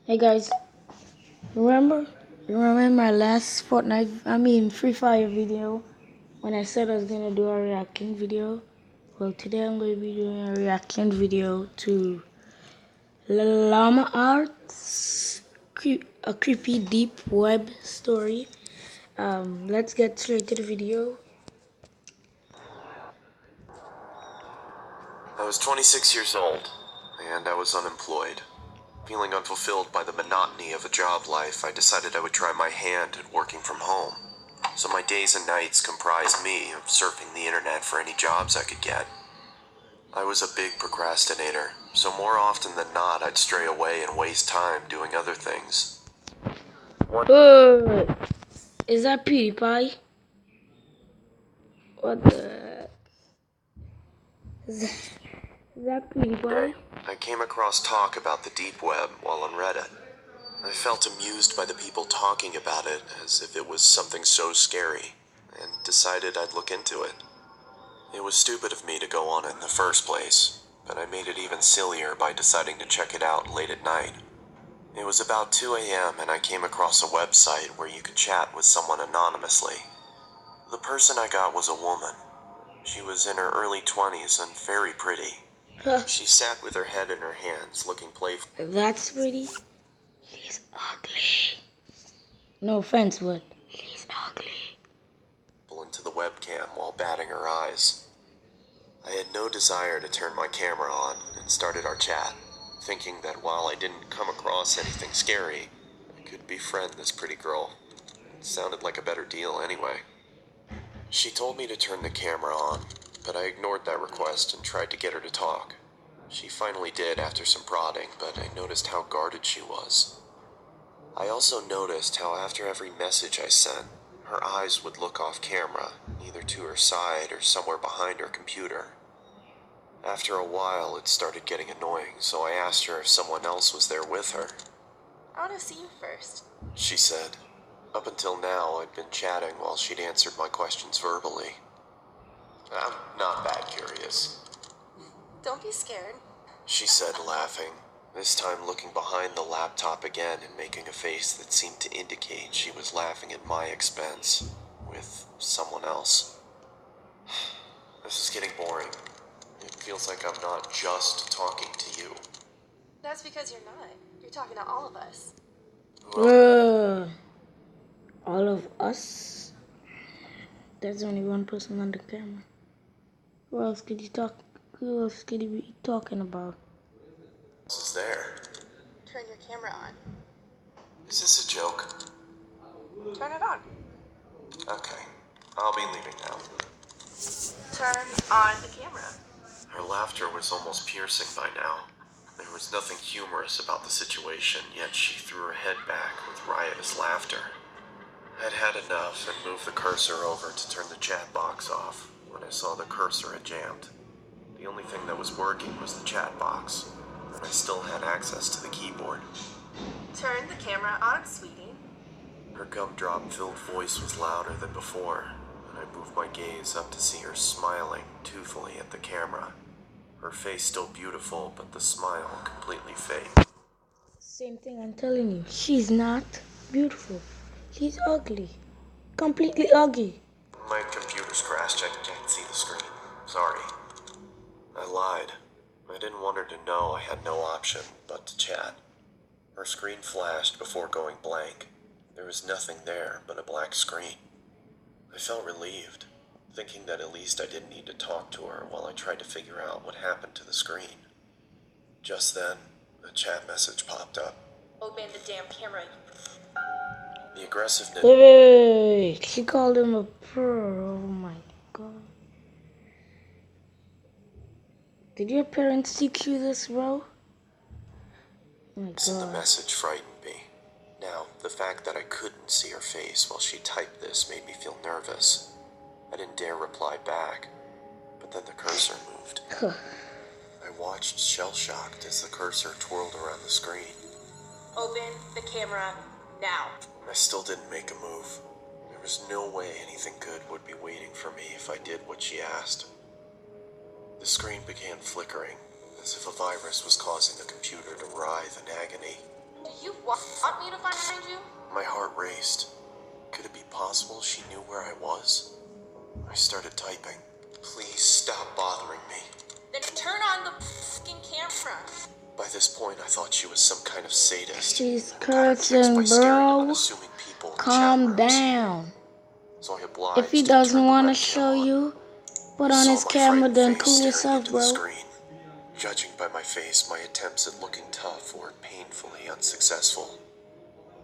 Hey guys, remember? You remember my last Free Fire video when I said I was gonna do a reaction video? Well, today I'm going to be doing a reaction video to Llama Art's a creepy deep web story. Let's get straight to the video. I was 26 years old, and I was unemployed. Feeling unfulfilled by the monotony of a job life, I decided I would try my hand at working from home. So my days and nights comprised me of surfing the internet for any jobs I could get. I was a big procrastinator, so more often than not I'd stray away and waste time doing other things. Is that PewDiePie? What the? Is that PewDiePie? I came across talk about the deep web while on Reddit. I felt amused by the people talking about it as if it was something so scary, and decided I'd look into it. It was stupid of me to go on it in the first place, but I made it even sillier by deciding to check it out late at night. It was about 2 a.m. and I came across a website where you could chat with someone anonymously. The person I got was a woman. She was in her early 20s and very pretty. She sat with her head in her hands, looking playful. That's pretty. She's ugly. No offense, but she's ugly. Into the webcam while batting her eyes. I had no desire to turn my camera on and started our chat, thinking that while I didn't come across anything scary, I could befriend this pretty girl. It sounded like a better deal anyway. She told me to turn the camera on, but I ignored that request and tried to get her to talk. She finally did after some prodding, but I noticed how guarded she was. I also noticed how after every message I sent, her eyes would look off camera, either to her side or somewhere behind her computer. After a while, it started getting annoying, so I asked her if someone else was there with her. "I want to see you first," she said. Up until now, I'd been chatting while she'd answered my questions verbally. I'm not that curious. "Don't be scared." She said, laughing, this time looking behind the laptop again and making a face that seemed to indicate she was laughing at my expense with someone else. This is getting boring. It feels like I'm not just talking to you. That's because you're not. You're talking to all of us. All of us? There's only one person on the camera. Who else could he be talking about? This is there. Turn your camera on. Is this a joke? Turn it on. Okay, I'll be leaving now. Turn on the camera. Her laughter was almost piercing by now. There was nothing humorous about the situation, yet she threw her head back with riotous laughter. I'd had enough and moved the cursor over to turn the chat box off when I saw the cursor had jammed. The only thing that was working was the chat box, and I still had access to the keyboard. Turn the camera on, sweetie. Her gumdrop-filled voice was louder than before, and I moved my gaze up to see her smiling toothfully at the camera. Her face still beautiful, but the smile completely fake. Same thing I'm telling you. She's not beautiful. She's ugly. Completely ugly. My computer's crashed. I can't see the screen. Sorry. I lied. I didn't want her to know I had no option but to chat. Her screen flashed before going blank. There was nothing there but a black screen. I felt relieved, thinking that at least I didn't need to talk to her while I tried to figure out what happened to the screen. Just then, a chat message popped up. Open the damn camera. The aggressiveness... Wait. She called him a pro. Oh my god. Did your parents teach you this, bro? Oh my The god. message frightened me. Now, the fact that I couldn't see her face while she typed this made me feel nervous. I didn't dare reply back, but then the cursor moved. I watched shell-shocked as the cursor twirled around the screen. Open the camera now. I still didn't make a move. There was no way anything good would be waiting for me if I did what she asked. The screen began flickering, as if a virus was causing the computer to writhe in agony. Do you want me to find you? My heart raced. Could it be possible she knew where I was? I started typing. Please stop bothering me. Then turn on the fucking camera. By this point, I thought she was some kind of sadist. She's who got her kicks by cursing, staring at bro. unassuming people in Calm chat rooms. down. So I obliged If he and doesn't turned the want to webcam show on. you, put I on saw his my camera, frightened then face cool staring yourself, into the bro. screen. Judging by my face, my attempts at looking tough were painfully unsuccessful.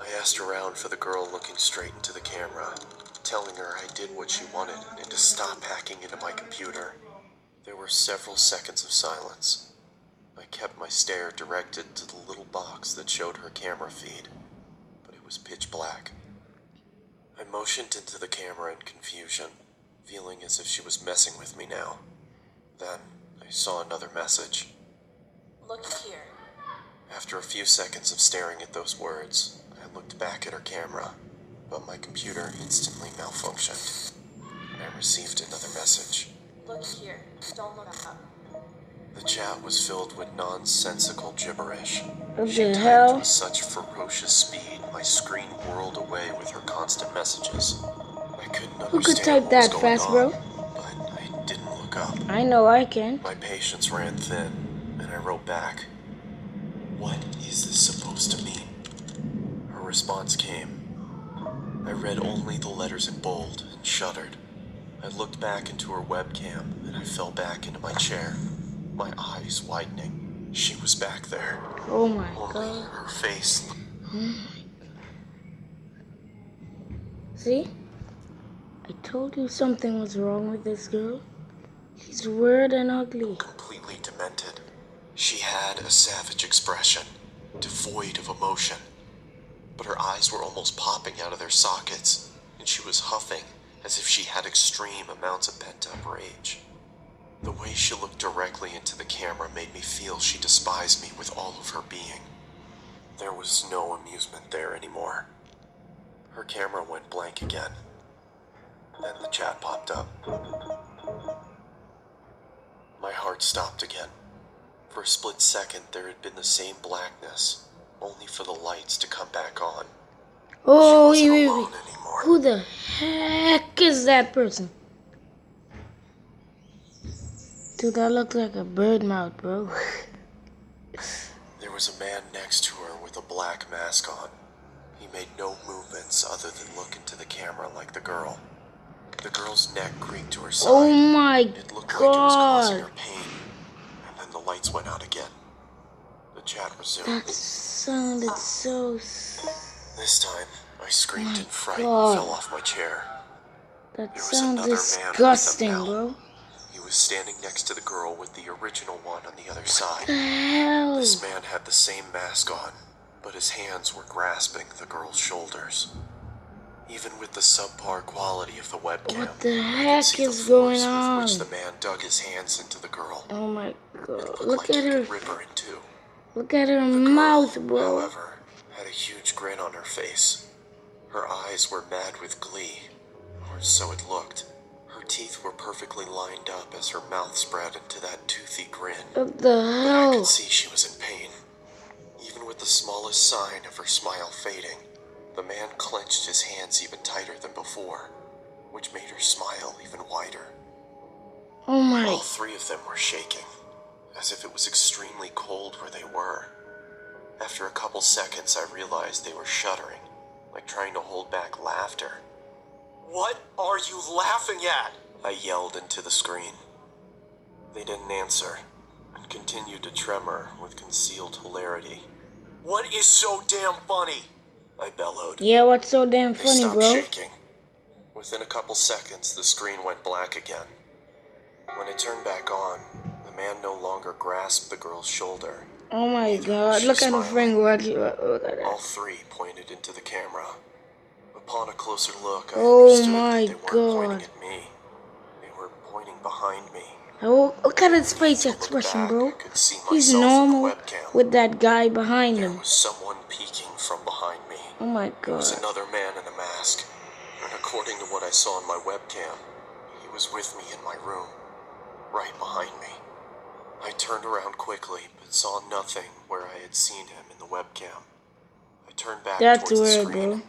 I asked around for the girl looking straight into the camera, telling her I did what she wanted and to stop hacking into my computer. There were several seconds of silence. I kept my stare directed to the little box that showed her camera feed, but it was pitch black. I motioned into the camera in confusion, feeling as if she was messing with me now. Then I saw another message. Look here. After a few seconds of staring at those words, I looked back at her camera, but my computer instantly malfunctioned. I received another message. Look here. Don't look up. The chat was filled with nonsensical gibberish. What She the typed hell? with such ferocious speed, my screen whirled away with her constant messages. I couldn't Who could understand type what was that going fast, on, bro? but I didn't look up. I know I can. My patience ran thin, and I wrote back, "What is this supposed to mean?" Her response came. I read only the letters in bold and shuddered. I looked back into her webcam, and I fell back into my chair, my eyes widening. She was back there. Oh my Only god. her face See? I told you something was wrong with this girl. She's weird and ugly. completely demented. She had a savage expression, devoid of emotion, but her eyes were almost popping out of their sockets, and she was huffing as if she had extreme amounts of pent-up rage. The way she looked directly into the camera made me feel she despised me with all of her being. There was no amusement there anymore. Her camera went blank again. Then the chat popped up. My heart stopped again. For a split second, there had been the same blackness, only for the lights to come back on. Oh, She wait, wasn't wait, alone wait. anymore. Who the heck is that person? Dude, that looked like a bird mouth, bro. There was a man next to her with a black mask on. He made no movements other than look into the camera like the girl. The girl's neck creaked to her side. Oh my It looked like it was causing god. her pain. And then the lights went out again. The chat resumed. That sounded so... This time, I screamed in fright God. and fell off my chair. That There was sounds another man with a disgusting, bell. bro. He was standing next to the girl with the original one on the other side. The hell? This man had the same mask on, but his hands were grasping the girl's shoulders. Even with the subpar quality of the webcam, What the I could heck see the is going force on? with which the man dug his hands into the girl. Oh my It god. looked Look like at he her. could rip her in two. Look at her The mouth, girl, bro. however, had a huge grin on her face. Her eyes were mad with glee, or so it looked. Her teeth were perfectly lined up as her mouth spread into that toothy grin. What the But I hell? could see she was in pain. Even with the smallest sign of her smile fading, the man clenched his hands even tighter than before, which made her smile even wider. Oh my. All three of them were shaking, as if it was extremely cold where they were. After a couple seconds, I realized they were shuddering, like trying to hold back laughter. "What are you laughing at?" I yelled into the screen. They didn't answer, and continued to tremor with concealed hilarity. "What is so damn funny?" I bellowed. Yeah, what's so damn They funny, stopped bro? shaking. Within a couple seconds, the screen went black again. When it turned back on, the man no longer grasped the girl's shoulder. Oh my Neither was god. she Look at her smiling. finger. Look at All that. three pointed into the camera. Upon a closer look, I Oh understood my that they weren't pointing god. at me. They were pointing behind me. Oh, look at his I face needed to look expression, back. bro. I could see He's myself in the normal webcam. with that guy behind There him. was someone peeking from behind me. Oh my It was god. another man in a mask. And according to what I saw on my webcam, he was with me in my room, right behind me. I turned around quickly, but saw nothing where I had seen him in the webcam. I turned back That's towards the weird, screen. bro.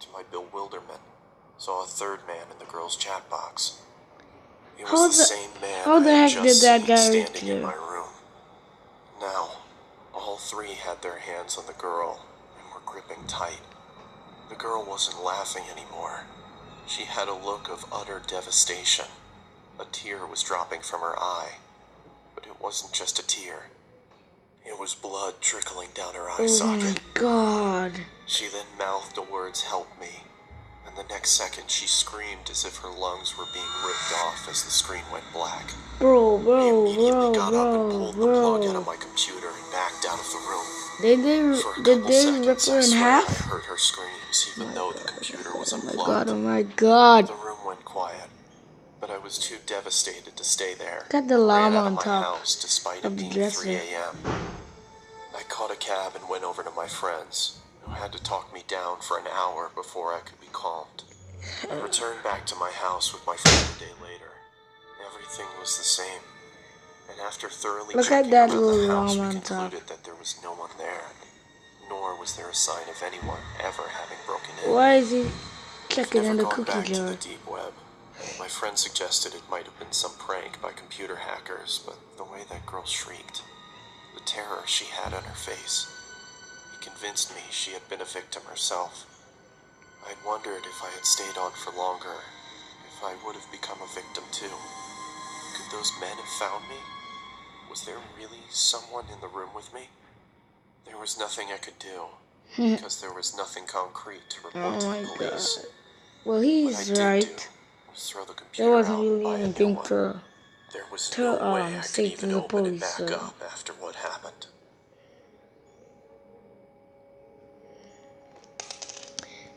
To my bewilderment, saw a third man in the girl's chat box. It was How the same man how I the had heck did just that seen guy reach standing in my there? room. Now, all three had their hands on the girl and were gripping tight. The girl wasn't laughing anymore. She had a look of utter devastation. A tear was dropping from her eye. But it wasn't just a tear. It was blood trickling down her eye Oh my socket. god. She then mouthed the words, "Help me." And the next second she screamed as if her lungs were being ripped off as the screen went black. Bro, I bro, immediately bro, got up and bro, pulled the plug out bro. of my computer and backed out of the room. For a Did couple they rip seconds, her I in swear I half? heard her screams, even though the computer was Oh my god, unplugged. oh my god. The room went quiet, but I was too devastated to stay there. Got the And ran llama out of on my top house despite of it the being dresser. 3 a.m. I caught a cab and went over to my friends, who had to talk me down for an hour before I could be calmed. I returned back to my house with my friend a day later. Everything was the same. And after thoroughly Look at checking that around little the house, llama we on top. concluded that there was no one there. Nor was there a sign of anyone ever having broken in. Why is he I've checking never in the gone cookie back to jar? the deep web. My friend suggested it might have been some prank by computer hackers, but the way that girl shrieked, the terror she had on her face, it convinced me she had been a victim herself. I'd wondered if I had stayed on for longer, if I would have become a victim too. Could those men have found me? Was there really someone in the room with me? There was nothing I could do, because there was nothing concrete to report Oh to my the police. god. Well, What I he's did do right. was throw the There computer wasn't out and really buy a new anything one. There was no way I could say to even the open it police. back So. up after what happened.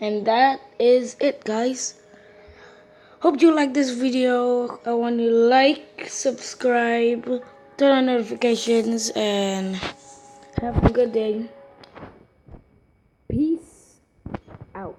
And that is it, guys. Hope you like this video. I want you to like, subscribe, turn on notifications, and have a good day. Peace out.